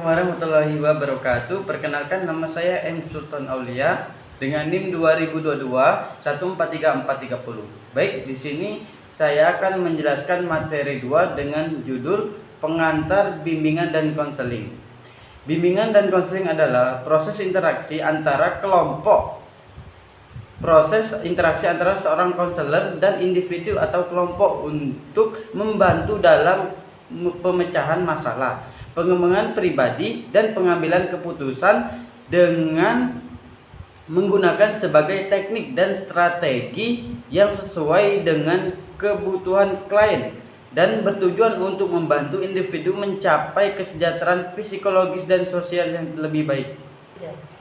warahmatullahi wabarakatuh. Perkenalkan, nama saya M. Sultan Aulia dengan NIM 2022 143430. Baik, di sini saya akan menjelaskan materi 2 dengan judul pengantar bimbingan dan konseling. Bimbingan dan konseling adalah proses interaksi antara kelompok. Proses interaksi antara seorang konselor dan individu atau kelompok untuk membantu dalam pemecahan masalah, pengembangan pribadi, dan pengambilan keputusan dengan menggunakan sebagai teknik dan strategi yang sesuai dengan kebutuhan klien dan bertujuan untuk membantu individu mencapai kesejahteraan psikologis dan sosial yang lebih baik.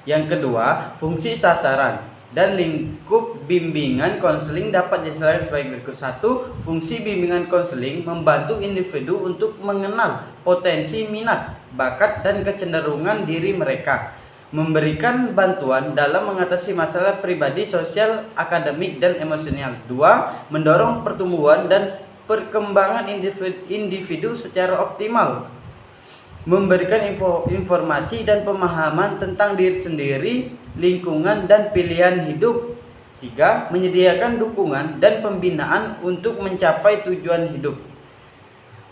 Yang kedua, fungsi sasaran dan lingkup bimbingan konseling dapat dijelaskan sebagai berikut. 1. Fungsi bimbingan konseling membantu individu untuk mengenal potensi, minat, bakat, dan kecenderungan diri mereka, memberikan bantuan dalam mengatasi masalah pribadi, sosial, akademik, dan emosional. 2. Mendorong pertumbuhan dan perkembangan individu secara optimal, memberikan informasi dan pemahaman tentang diri sendiri, lingkungan, dan pilihan hidup. 3. Menyediakan dukungan dan pembinaan untuk mencapai tujuan hidup.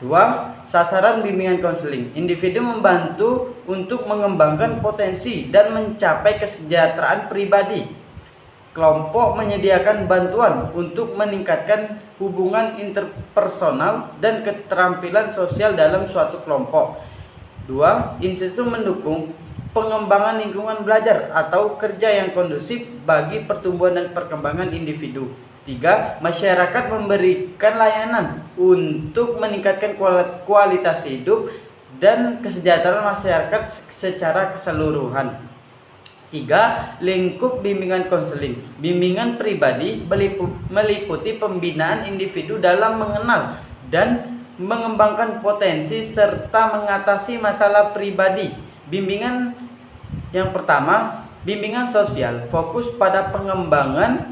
2. Sasaran bimbingan konseling. Individu membantu untuk mengembangkan potensi dan mencapai kesejahteraan pribadi. Kelompok menyediakan bantuan untuk meningkatkan hubungan interpersonal dan keterampilan sosial dalam suatu kelompok. 2. Institusi mendukung pengembangan lingkungan belajar atau kerja yang kondusif bagi pertumbuhan dan perkembangan individu. 3. Masyarakat memberikan layanan untuk meningkatkan kualitas hidup dan kesejahteraan masyarakat secara keseluruhan. 3. Lingkup bimbingan konseling. Bimbingan pribadi meliputi pembinaan individu dalam mengenal dan mengembangkan potensi serta mengatasi masalah pribadi. Bimbingan yang pertama, bimbingan sosial, fokus pada pengembangan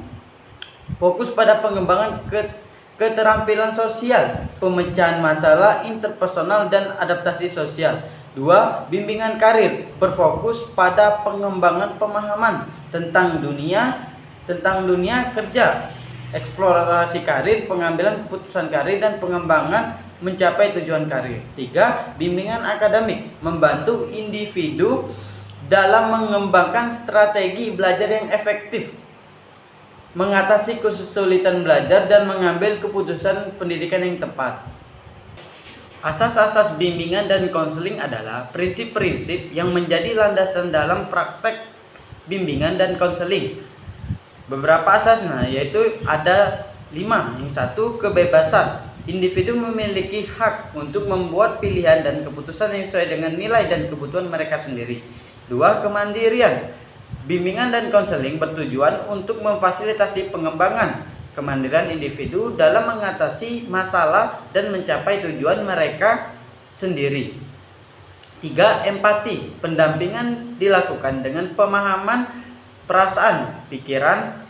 keterampilan sosial, pemecahan masalah interpersonal, dan adaptasi sosial. 2. Bimbingan karir, berfokus pada pengembangan pemahaman tentang dunia kerja, eksplorasi karir, pengambilan keputusan karir, dan pengembangan mencapai tujuan karir. 3. Bimbingan akademik, membantu individu dalam mengembangkan strategi belajar yang efektif, mengatasi kesulitan belajar, dan mengambil keputusan pendidikan yang tepat. Asas-asas bimbingan dan konseling adalah prinsip-prinsip yang menjadi landasan dalam praktek bimbingan dan konseling. Beberapa asasnya yaitu ada 5. Yang 1, kebebasan. Individu memiliki hak untuk membuat pilihan dan keputusan yang sesuai dengan nilai dan kebutuhan mereka sendiri. 2. Kemandirian. Bimbingan dan konseling bertujuan untuk memfasilitasi pengembangan kemandirian individu dalam mengatasi masalah dan mencapai tujuan mereka sendiri. 3. Empati. Pendampingan dilakukan dengan pemahaman perasaan, pikiran,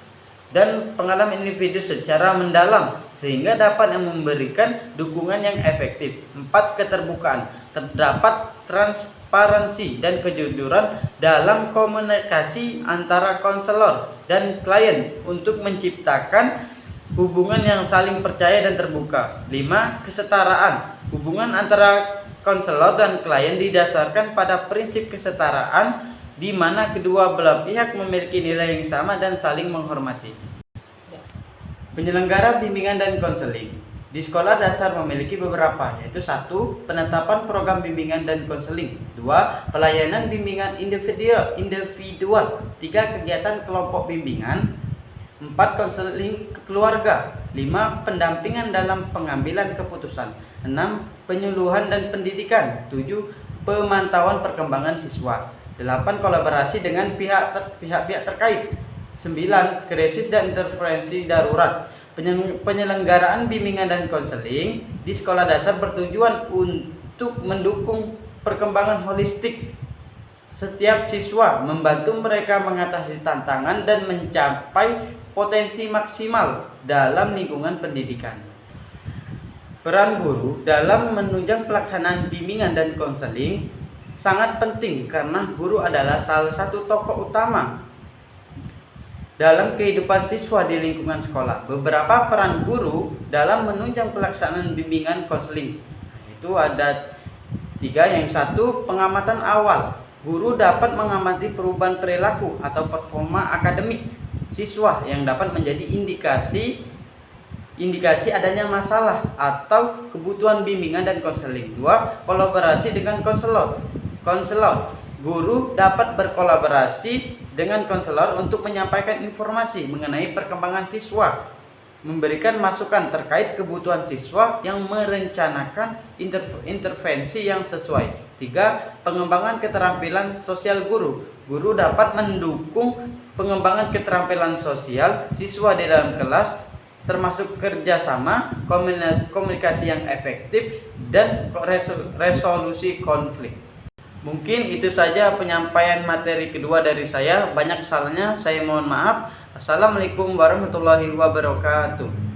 dan pengalaman individu secara mendalam sehingga dapat memberikan dukungan yang efektif. 4. Keterbukaan. Terdapat transparansi dan kejujuran dalam komunikasi antara konselor dan klien untuk menciptakan hubungan yang saling percaya dan terbuka. 5. Kesetaraan. Hubungan antara konselor dan klien didasarkan pada prinsip kesetaraan di mana kedua belah pihak memiliki nilai yang sama dan saling menghormati. Penyelenggara bimbingan dan konseling di sekolah dasar memiliki beberapa, yaitu 1. Penetapan program bimbingan dan konseling. 2. Pelayanan bimbingan individual. 3. Kegiatan kelompok bimbingan. 4. Konseling keluarga. 5. Pendampingan dalam pengambilan keputusan. 6. Penyuluhan dan pendidikan. 7. Pemantauan perkembangan siswa. 8. Kolaborasi dengan pihak-pihak terkait. 9. Krisis dan intervensi darurat. Penyelenggaraan bimbingan dan konseling di sekolah dasar bertujuan untuk mendukung perkembangan holistik setiap siswa, membantu mereka mengatasi tantangan dan mencapai potensi maksimal dalam lingkungan pendidikan. Peran guru dalam menunjang pelaksanaan bimbingan dan konseling sangat penting karena guru adalah salah satu tokoh utama dalam kehidupan siswa di lingkungan sekolah. Beberapa peran guru dalam menunjang pelaksanaan bimbingan konseling. Itu ada 3. Yang satu, pengamatan awal. Guru dapat mengamati perubahan perilaku atau performa akademik siswa yang dapat menjadi indikasi adanya masalah atau kebutuhan bimbingan dan konseling. 2. Kolaborasi dengan konselor. Guru dapat berkolaborasi dengan konselor untuk menyampaikan informasi mengenai perkembangan siswa, memberikan masukan terkait kebutuhan siswa yang merencanakan intervensi yang sesuai. 3. Pengembangan keterampilan sosial guru. Guru dapat mendukung pengembangan keterampilan sosial siswa di dalam kelas, termasuk kerjasama, komunikasi yang efektif, dan resolusi konflik. Mungkin itu saja penyampaian materi kedua dari saya. Banyak salahnya, saya mohon maaf. Assalamualaikum warahmatullahi wabarakatuh.